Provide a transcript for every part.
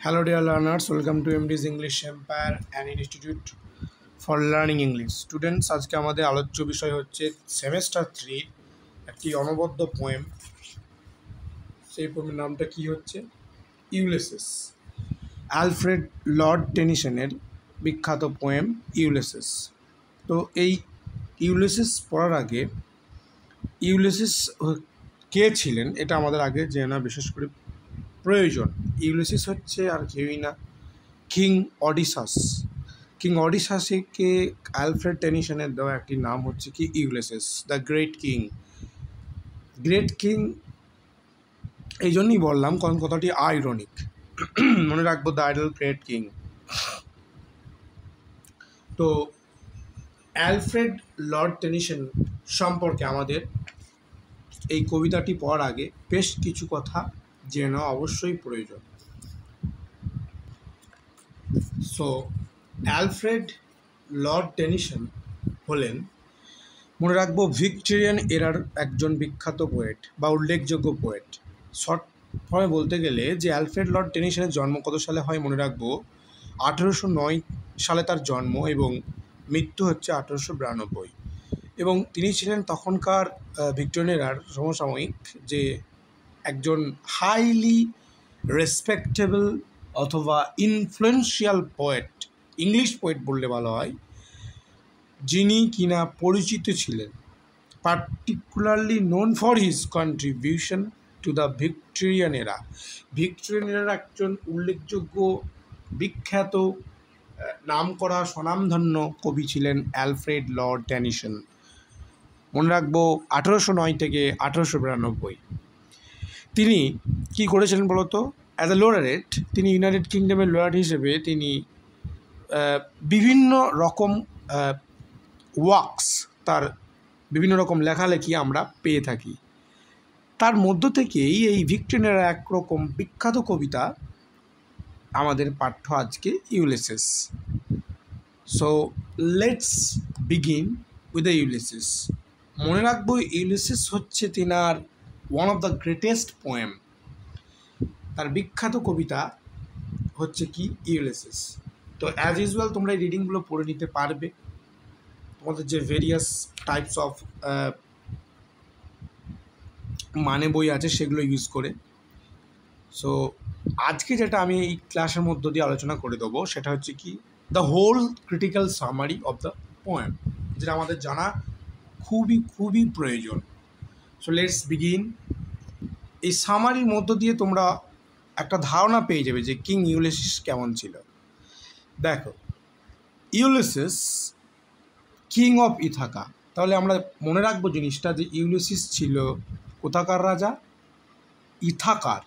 Hello dear learners, welcome to MD's English Empire and Institute for Learning English. Students, আজকে আমাদের আলোচ্য বিষয় হচ্ছে সেমেস্টার 3 একটি অনবদ্য পোয়েম। সেই পোয়েমের নামটা কি হচ্ছে? ইউলিসিস। অ্যালফ্রেড লর্ড টেনিসনের বিখ্যাত পোয়েম ইউলিসিস। তো এই ইউলিসিস পড়ার আগে ইউলিসিস কে ছিলেন এটা আমাদের আগে জানা বিশেষ করে প্রয়োজন। ইউলিসিস হচ্ছে আর কেউই না, কিং অডিসাস। কিং অডিসাসকে অ্যালফ্রেড টেনিসনের দেওয়া একটি নাম হচ্ছে কি Ulysses, the great king. Great king এই জন্যই বললাম কারণ কথাটি আইরনিক। মনে রাখবো, দ্য আইডল গ্রেট কিং। তো অ্যালফ্রেড লর্ড টেনিসন সম্পর্কে আমাদের এই কবিতাটি পড়ার আগে বেশ কিছু কথা জেনে নেওয়া অবশ্যই প্রয়োজন। সো অ্যালফ্রেড লর্ড টেনিসন হলেন, মনে রাখবো, ভিক্টোরিয়ান এরার একজন বিখ্যাত পোয়েট বা উল্লেখযোগ্য পোয়েট। শর্ট ফর্মে বলতে গেলে যে অ্যালফ্রেড লর্ড টেনিসনের জন্ম কত সালে হয় মনে রাখবো, 1809 সালে তার জন্ম এবং মৃত্যু হচ্ছে 1892। এবং তিনি ছিলেন তখনকার ভিক্টোরিয়ান এরার সমসাময়িক যে একজন হাইলি রেসপেক্টেবল অথবা ইনফ্লুয়েন্সিয়াল পোয়েট, ইংলিশ পোয়েট বললে ভালো হয়, যিনি কিনা পরিচিত ছিলেন, particularly known for his contribution to the Victorian এরা। ভিক্টোরিয়ান এরার একজন উল্লেখযোগ্য বিখ্যাত নামকরা স্বনামধন্য কবি ছিলেন অ্যালফ্রেড লর্ড টেনিসন। মনে রাখবো 1809 থেকে 1892। তিনি কি করেছিলেন বলতো? অ্যাজ এ লয়ারেট, তিনি ইউনাইটেড কিংডমের লয়ার হিসেবে তিনি বিভিন্ন রকম ওয়ার্কস, তার বিভিন্ন রকম লেখালেখি আমরা পেয়ে থাকি। তার মধ্য থেকেই এই ভিক্টোরিয়ানের একরকম বিখ্যাত কবিতা আমাদের পাঠ্য আজকে Ulysses. So let's begin with the Ulysses. মনে রাখবো ইউলিসিস হচ্ছে তিনার one of the greatest poem. তার বিখ্যাত কবিতা হচ্ছে কি ইউলিসিস। তো অ্যাজ ইউজুয়াল তোমরা এই রিডিংগুলো পড়ে নিতে পারবে তোমাদের যে ভেরিয়াস টাইপস অফ মানে বই আছে সেগুলো ইউজ করে। সো আজকে যেটা আমি এই ক্লাসের মধ্য দিয়ে আলোচনা করে দেবো সেটা হচ্ছে কি the whole critical summary of the poem, যেটা আমাদের জানা খুবই খুবই প্রয়োজন। So let's begin. এই সামারির মধ্য দিয়ে তোমরা একটা ধারণা পেয়ে যাবে যে কিং ইউলিসিস কেমন ছিল। দেখো, ইউলিসিস কিং অফ ইথাকা। তাহলে আমরা মনে রাখবো জিনিসটা যে ইউলিসিস ছিল কোথাকার রাজা? ইথাকার।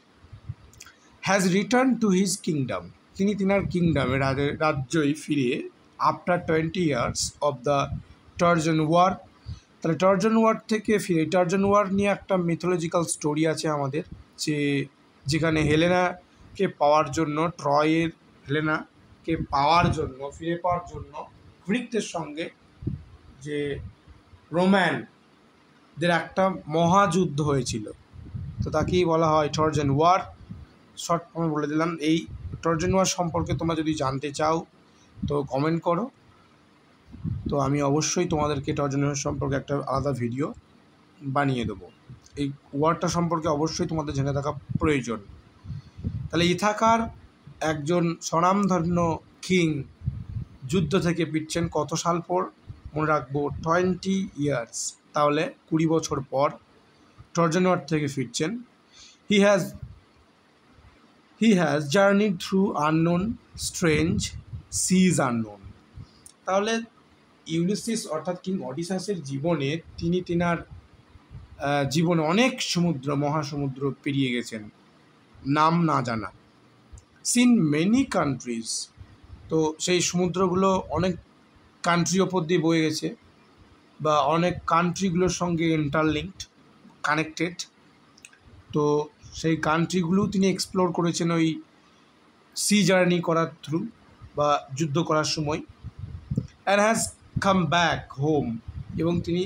Has return to his kingdom. তিনি তিনার কিংডমে রাজ্যই ফিরে after 20 years of the Trojan war. তাহলে ট্রজন ওয়ার থেকে ফিরে, ট্রজন ওয়ার নিয়ে একটা মিথোলজিক্যাল স্টোরি আছে আমাদের, যেখানে হেলেনাকে পাওয়ার জন্য, ট্রয়ের হেলেনাকে পাওয়ার জন্য, ফিরে পাওয়ার জন্য গ্রিকদের সঙ্গে যে রোম্যানদের একটা মহাযুদ্ধ হয়েছিল, তো তাকেই বলা হয় ট্রজন ওয়ার। শর্ট ফর্মে বলে দিলাম। এই ট্রজন ওয়ার সম্পর্কে তোমরা যদি জানতে চাও তো কমেন্ট করো, তো আমি অবশ্যই তোমাদেরকে ট্রজন ওয়ার সম্পর্কে একটা আলাদা ভিডিও বানিয়ে দেবো। এই ওয়ারটা সম্পর্কে অবশ্যই তোমাদের জেনে থাকা প্রয়োজন। তাহলে ইথাকার একজন স্বনামধন্য কিং যুদ্ধ থেকে ফিরছেন কত সাল পর? মনে রাখবো 20 ইয়ার্স, তাহলে 20 বছর পর ট্রজন ওয়ার থেকে ফিরছেন। He has journeyed through unknown strange seas unknown. তাহলে ইউলিসিস অর্থাৎ কিং অডিসাসের জীবনে তিনি তিনার জীবনে অনেক সমুদ্র, মহাসমুদ্র পেরিয়ে গেছেন, নাম না জানা। Seen many countries. তো সেই সমুদ্রগুলো অনেক কান্ট্রি ওপর দিয়ে বয়ে গেছে বা অনেক কান্ট্রিগুলোর সঙ্গে ইন্টারলিঙ্কড, কানেক্টেড। তো সেই কান্ট্রিগুলোও তিনি এক্সপ্লোর করেছেন ওই সি জার্নি করার থ্রু বা যুদ্ধ করার সময়। And has come back home, এবং তিনি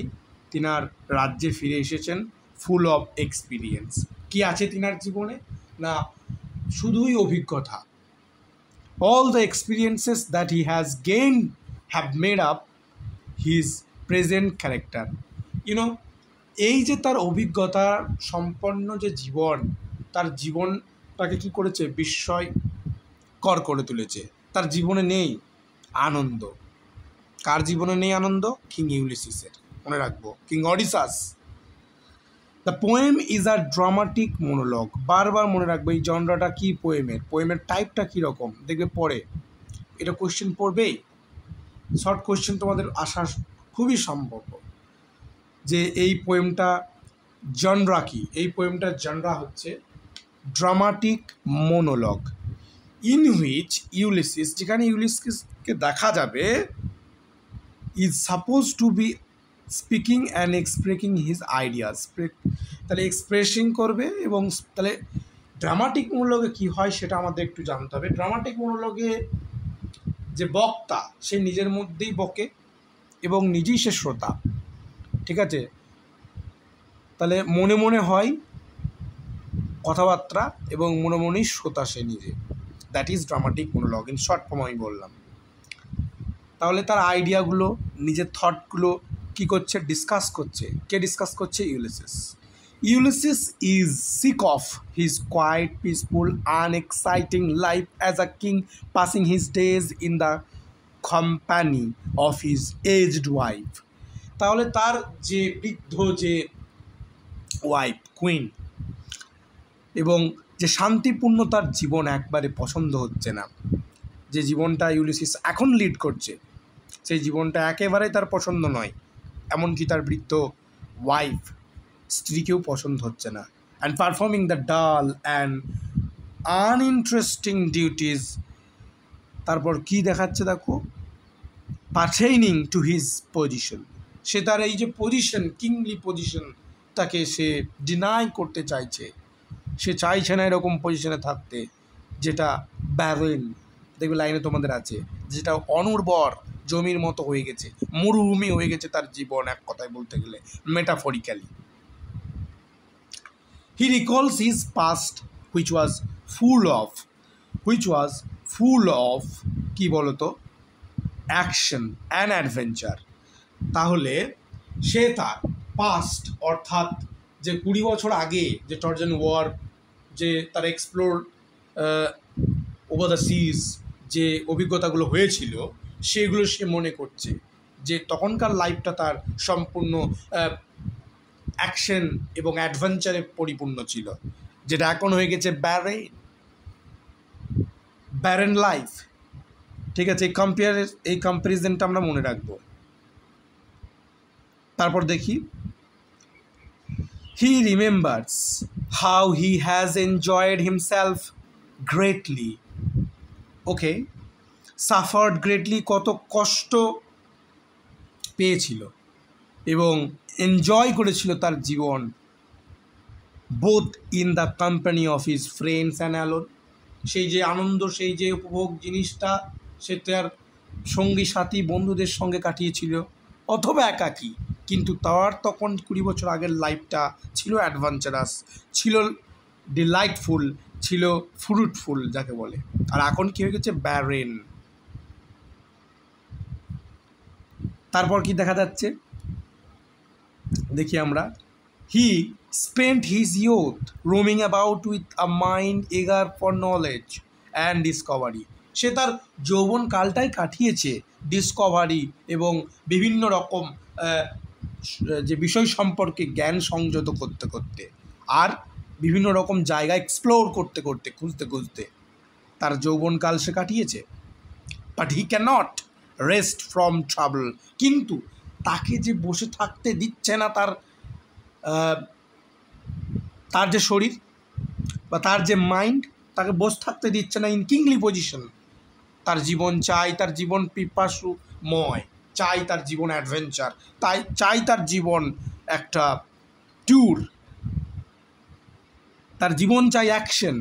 তিনার রাজ্যে ফিরে এসেছেন ফুল অফ এক্সপিরিয়েন্স। কি আছে তিনার জীবনে? না শুধুই অভিজ্ঞতা, all the experiences that he has gained have made up his present character. you know এই যে তার অভিজ্ঞতা সম্পন্ন যে জীবন, তার জীবনটাকে কি করেছে, বিস্ময়কর করে তুলেছে। তার জীবনে নেই আনন্দ। কার জীবনে নেই আনন্দ? কিং ইউলিসিসের। মনে রাখবো, king Odysseus. The poem is a dramatic monologue. বারবার মনে রাখবো এই জনরাটা কি পোয়েমের টাইপটা কীরকম, দেখবে পরে এটা কোয়েশ্চেন পড়বেই। শর্ট কোয়েশ্চেন তোমাদের আসা খুবই সম্ভব যে এই পোয়েমটা জনরা কি। এই পোয়েমটার জনরা হচ্ছে ড্রামাটিক মোনোলগ, ইন হুইচ ইউলিসিস, যেখানে ইউলিসিসকে দেখা যাবে, is suppose two be speaking and expressing his ideas. তাহলে এক্সপ্রেসিং করবে, এবং তাহলে ড্রামাটিক মোনোলগে কী হয় সেটা আমাদের একটু জানতে হবে। ড্রামাটিক মোনোলগে যে বক্তা সে নিজের মধ্যেই বকে এবং নিজেই সে শ্রোতা, ঠিক আছে? তাহলে মনে মনে হয় কথাবার্তা এবং মনে মনেই শ্রোতা সে নিজে। That is dramatic মোনোলগ, in short form আমি বললাম। তাহলে তার আইডিয়াগুলো, নিজের থটগুলো কী করছে, ডিসকাস করছে। কে ডিসকাস করছে? Ulysses. Ulysses is sick of his quite, peaceful, unexciting life as a king, passing his days in the company of his aged wife. তাহলে তার যে বৃদ্ধ যে ওয়াইফ, কুইন, এবং যে শান্তিপূর্ণ তার জীবন একবারে পছন্দ হচ্ছে না। যে জীবনটা ইউলিসিস এখন লিড করছে সেই জীবনটা একেবারেই তার পছন্দ নয়। এমনকি তার বৃদ্ধ ওয়াইফ, স্ত্রীকেও পছন্দ হচ্ছে না। অ্যান্ড পারফর্মিং দ্য ডাল অ্যান্ড আনইন্টারেস্টিং ডিউটিস। তারপর কি দেখাচ্ছে দেখো, পারটেইনিং টু হিজ পজিশন। সে তার এই যে পজিশন, কিংলি পজিশন, তাকে সে ডিনাই করতে চাইছে। সে চাইছে না এরকম পজিশনে থাকতে যেটা ব্যারেন, দেখবে লাইনে তোমাদের আছে, যেটা অনুর্বর জমির মতো হয়ে গেছে, মরুভূমি হয়ে গেছে তার জীবন, এক কথায় বলতে গেলে metaphorically. He recalls his past which was full of কি বলতো, অ্যাকশন অ্যান্ড অ্যাডভেঞ্চার। তাহলে সে তার পাস্ট, অর্থাৎ যে 20 বছর আগে যে ট্রজান ওয়ার, যে তার এক্সপ্লোর ওভার দ্য সিজ যে অভিজ্ঞতাগুলো হয়েছিল, সেগুলো সে মনে করছে যে তখনকার লাইফটা তার সম্পূর্ণ অ্যাকশন এবং অ্যাডভেঞ্চারে পরিপূর্ণ ছিল, যেটা এখন হয়ে গেছে ব্যারেন লাইফ। ঠিক আছে, এই কম্প্যারিজনটা আমরা মনে রাখবো। তারপর দেখি, he remembers how he has enjoyed himself greatly, okay, suffered greatly, কত কষ্ট পেয়েছিল এবং এনজয় করেছিল তার জীবন, both in the company of his friends and alone। সেই যে আনন্দ, সেই যে উপভোগ জিনিসটা সে তার সঙ্গী সাথী বন্ধুদের সঙ্গে কাটিয়েছিল অথবা একাকী, কিন্তু তার তখন 20 বছর আগের লাইফটা ছিল অ্যাডভেঞ্চারাস, ছিল ডিলাইটফুল, ছিল ফ্রুটফুল যাকে বলে। আর এখন কী হয়ে গেছে, ব্যারেন। তারপর কি দেখা যাচ্ছে দেখি আমরা, he spent his youth roaming about with a mind eager for knowledge and discovery. সে তার যৌবনকালটাই কাটিয়েছে ডিসকভারি এবং বিভিন্ন রকম যে বিষয় সম্পর্কে জ্ঞান সংযত করতে করতে, আর বিভিন্ন রকম জায়গা এক্সপ্লোর করতে করতে, খুঁজতে খুঁজতে তার যৌবনকাল সে কাটিয়েছে। But he cannot rest from trouble. কিন্তু তাকে যে বসে থাকতে দিচ্ছে না তার যে শরীর বা তার যে মাইন্ড, তাকে বসে থাকতে দিচ্ছে না ইন কিংলি পজিশন। তার জীবন চাই, তার জীবন পিপাসুময়, চাই তার জীবন অ্যাডভেঞ্চার, চাই তার জীবন একটা ট্যুর, তার জীবন চাই action.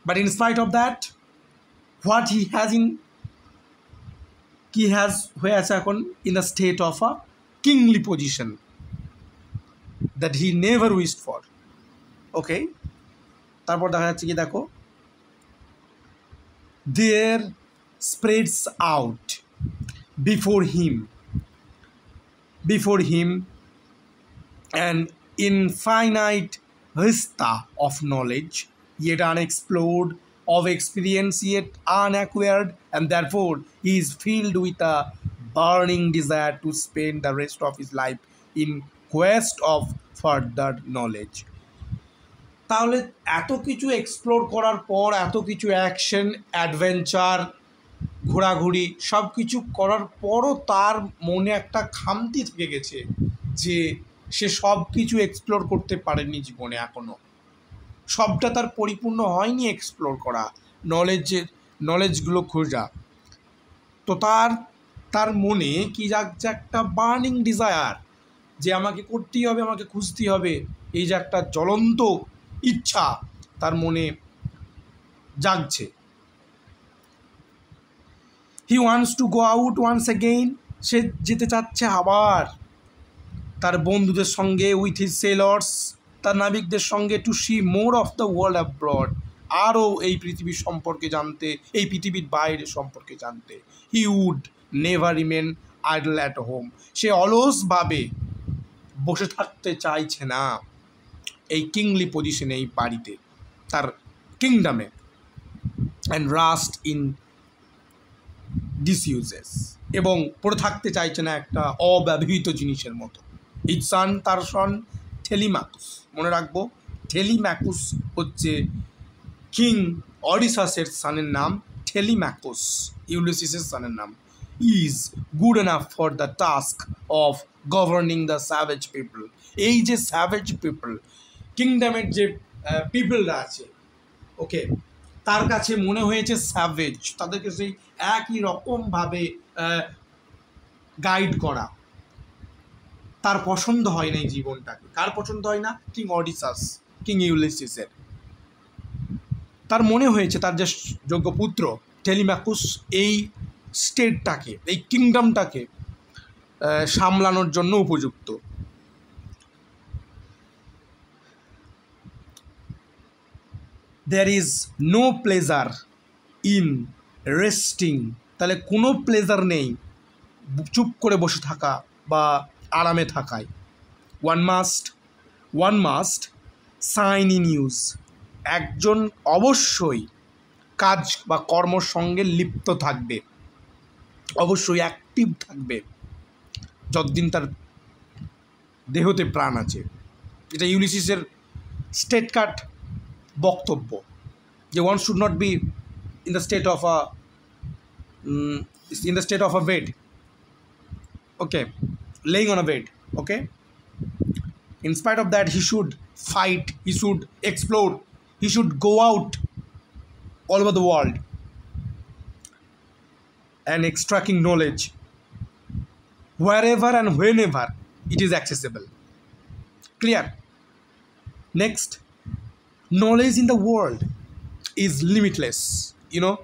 But in spite of that, what he has হয়ে আছে এখন in the state of a kingly position that he never wished for. Okay, তারপর দেখা যাচ্ছে কি দেখো, there spreads out before him an infinite vista of knowledge, yet unexplored, of experience yet unacquired, and therefore he is filled with a burning desire to spend the rest of his life in quest of further knowledge. তাহলে এত কিছু explore করার পর, এত কিছু action, adventure, ঘোরাঘুরি সব কিছু করার পরও তার মনে একটা খামতি থেকে গেছে যে সে সব কিছু এক্সপ্লোর করতে পারেনি জীবনে, এখনও সবটা তার পরিপূর্ণ হয়নি এক্সপ্লোর করা, নলেজগুলো খোঁজা। তো তার মনে কি জাগছে, একটা বার্নিং ডিজায়ার যে আমাকে করতেই হবে, আমাকে খুঁজতেই হবে, এই যে একটা জ্বলন্ত ইচ্ছা তার মনে জাগছে। He wants to go out once again, সে যেতে চাচ্ছে আবার তার বন্ধুদের সঙ্গে, উইথ হিজ সেলর্স, তার নাবিকদের সঙ্গে, to see more of the world abroad, আরও এই পৃথিবীর সম্পর্কে জানতে, এই পৃথিবীর বাইরে সম্পর্কে জানতে। He would never remain idle at home, সে অলসভাবে বসে থাকতে চাইছে না এই কিংলি পজিশনে, এই বাড়িতে, তার কিংডমে, অ্যান্ড রাস্ট ইন ডিসইউজেস, এবং পড়ে থাকতে চাইছে না একটা অব্যবহৃত জিনিসের মতো। ইজ সান, তার সন টেলিম্যাকুস, মনে রাখবো টেলিম্যাকুস হচ্ছে কিং অডিসাসের সানের নাম, টেলিম্যাকুস ইউলিসিসের সানের নাম। Is good enough for the task of governing the savage people, এই যে স্যাভেজ পিপল, কিংডমের যে পিপলরা আছে, ওকে, তার কাছে মনে হয়েছে স্যাভেজ, তাদেরকে সেই একই রকমভাবে গাইড করা, তার পছন্দ হয় না এই জীবনটাকে। কার পছন্দ হয় না? কিং অডিসাস, কিং ইউলিসিসের। তার মনে হয়েছে তার যে যোগ্য পুত্র টেলিম্যাকুস এই স্টেটটাকে, এই কিংডমটাকে সামলানোর জন্য উপযুক্ত। there is no pleasure in resting, তাহলে কোনো প্লেজার নেই চুপ করে বসে থাকা বা আরামে থাকায়। one must sign in use, একজন অবশ্যই কাজ বা কর্মর সঙ্গে লিপ্ত থাকবে, অবশ্যই অ্যাক্টিভ থাকবে যতদিন তার দেহতে প্রাণ আছে। এটা ইউলিসিসের স্টেট কাট বক্তব্য, যে one should not be in the state of a bed, okay, laying on a bed, okay. In spite of that, he should fight, he should explore, he should go out all over the world and extracting knowledge wherever and whenever it is accessible. Clear? Next, knowledge in the world is limitless, you know,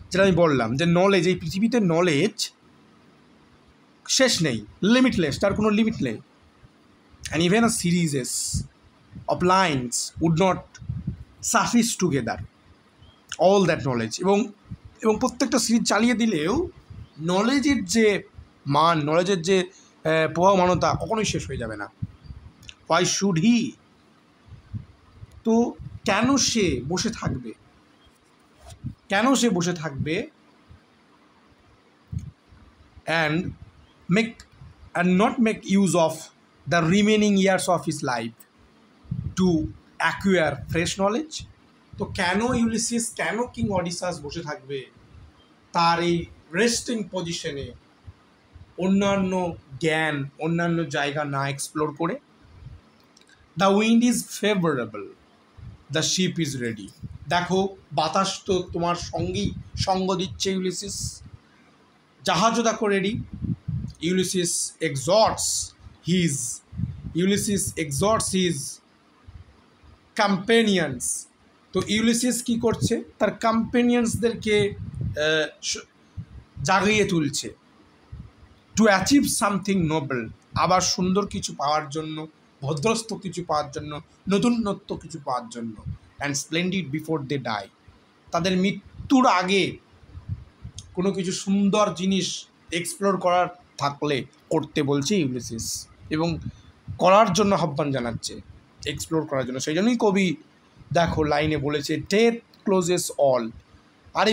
যেটা আমি বললাম যে knowledge, এই পৃথিবীতে knowledge শেষ নেই, limitless, তার কোনো লিমিট নেই। And even a series of lines would not suffice together all that knowledge, এবং প্রত্যেকটা সিরিজ চালিয়ে দিলেও নলেজের যে মান, নলেজের যে প্রভাবমানতা কখনোই শেষ হয়ে যাবে না। হোয়াই শুড হি, তো কেন সে বসে থাকবে, and not make use of the remaining years of his life to acquire fresh knowledge? তো কেন ইউলিসিস, কেন কিং অডিসাস বসে থাকবে তার এই রেস্টিং পজিশনে, অন্যান্য জ্ঞান, অন্যান্য জায়গা না এক্সপ্লোর করে? The wind is favourable, the ship is ready, দেখো বাতাস তো তোমার সঙ্গ দিচ্ছে ইউলিসিস, জাহাজও দেখো ready. Ulysses exhorts his companions, তো ইউলিসিস কি করছে, তার কম্পেনিয়ন্সদেরকে জাগিয়ে তুলছে, টু অ্যাচিভ সামথিং নোবেল, আবার সুন্দর কিছু পাওয়ার জন্য, ভদ্রস্থ কিছু পাওয়ার জন্য, নতুনত্ব কিছু পাওয়ার জন্য, and splendid before they die, তাদের মৃত্যুর আগে কোনো কিছু সুন্দর জিনিস এক্সপ্লোর করার থাকলে করতে বলছে ইউলিসিস, এবং করার জন্য আহ্বান জানাচ্ছে, এক্সপ্লোর করার জন্য। সেই জন্যই কবি দেখো লাইনে বলেছে ডেথ ক্লোজেস অল। আরে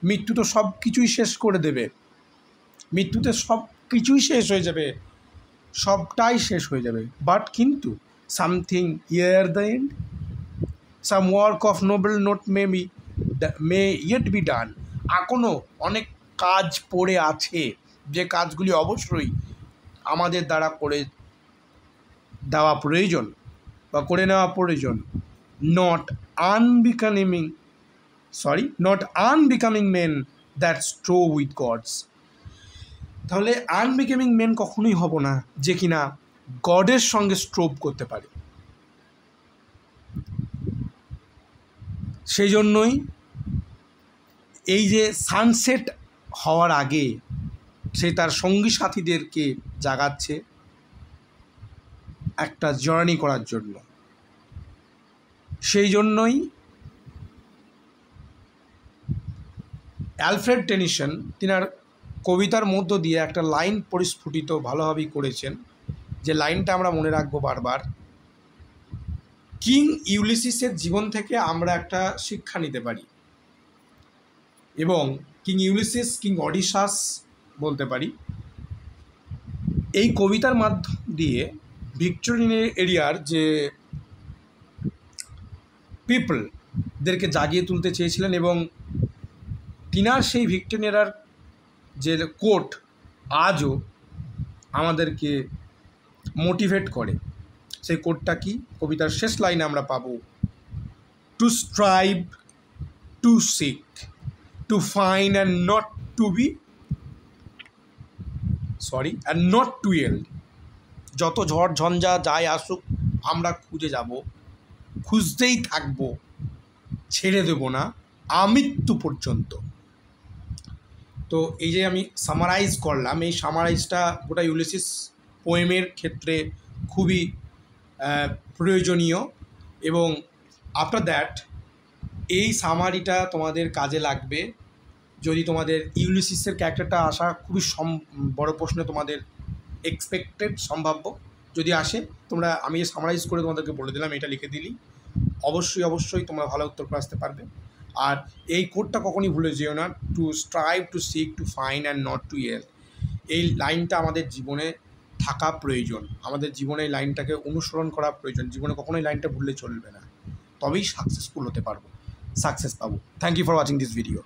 মৃত্যু তো সব কিছুই শেষ করে দেবে, মৃত্যুতে সব কিছুই শেষ হয়ে যাবে, সবটাই শেষ হয়ে যাবে। বাট কিন্তু something year the end, some work of Nobel note May yet be done. এখনও অনেক কাজ পড়ে আছে, যে কাজগুলি অবশ্যই আমাদের দ্বারা করে দেওয়া প্রয়োজন বা করে নেওয়া প্রয়োজন। Not unbecoming men that strove with gods. তাহলে আনবিকামিং মেন কখনোই হব না যে কিনা গডের সঙ্গে স্ট্রোভ করতে পারে। সেই জন্যই এই যে সানসেট হওয়ার আগে সে তার সঙ্গী সাথীদেরকে জাগাচ্ছে একটা জার্নি করার জন্য। সেই জন্যই অ্যালফ্রেড টেনিসন তিনার কবিতার মধ্য দিয়ে একটা লাইন পরিস্ফুটিত ভালোভাবেই করেছেন, যে লাইনটা আমরা মনে রাখবো বারবার। কিং ইউলিসিসের জীবন থেকে আমরা একটা শিক্ষা নিতে পারি, এবং কিং ইউলিসিস, কিং অডিসাস বলতে পারি। এই কবিতার মাধ্যম দিয়ে ভিক্টোরিয়ান এরিয়ার যে পিপলদেরকে জাগিয়ে তুলতে চেয়েছিলেন, এবং তিনার সেই ভিক্টোরিয়ান এরিয়ার যে কোট আজও আমাদেরকে মোটিভেট করে। সেই কোটটা কি? কবিতার শেষ লাইনে আমরা পাবো, to strive, to seek, to find and not to yield. যত ঝড় ঝঞ্ঝা যাই আসুক আমরা খুঁজে যাব, খুঁজতেই থাকবো, ছেড়ে দেব না আমৃত্যু পর্যন্ত। তো এই যে আমি সামারাইজ করলাম, এই সামারাইজটা গোটা ইউলিসিস পোয়েমের ক্ষেত্রে খুবই প্রয়োজনীয়, এবং আফটার দ্যাট এই সামারিটা তোমাদের কাজে লাগবে। যদি তোমাদের ইউলিসিসের ক্যারেক্টারটা আসা খুবই বড় প্রশ্ন তোমাদের এক্সপেক্টেড, সম্ভাব্য যদি আসে, আমি সামারাইজ করে তোমাদেরকে বলে দিলাম, এটা লিখে দিলি অবশ্যই তোমরা ভালো উত্তর করে আসতে পারবে। আর এই কোডটা কখনই ভুলে যেও না, to strive, to seek, to find and not to yield. এই লাইনটা আমাদের জীবনে থাকা প্রয়োজন, আমাদের জীবনে এই লাইনটাকে অনুসরণ করা প্রয়োজন। জীবনে কখনোই লাইনটা ভুললে চলবে না, তবেই সাকসেসফুল হতে পারবো, সাকসেস পাবো। Thank you for watching this video.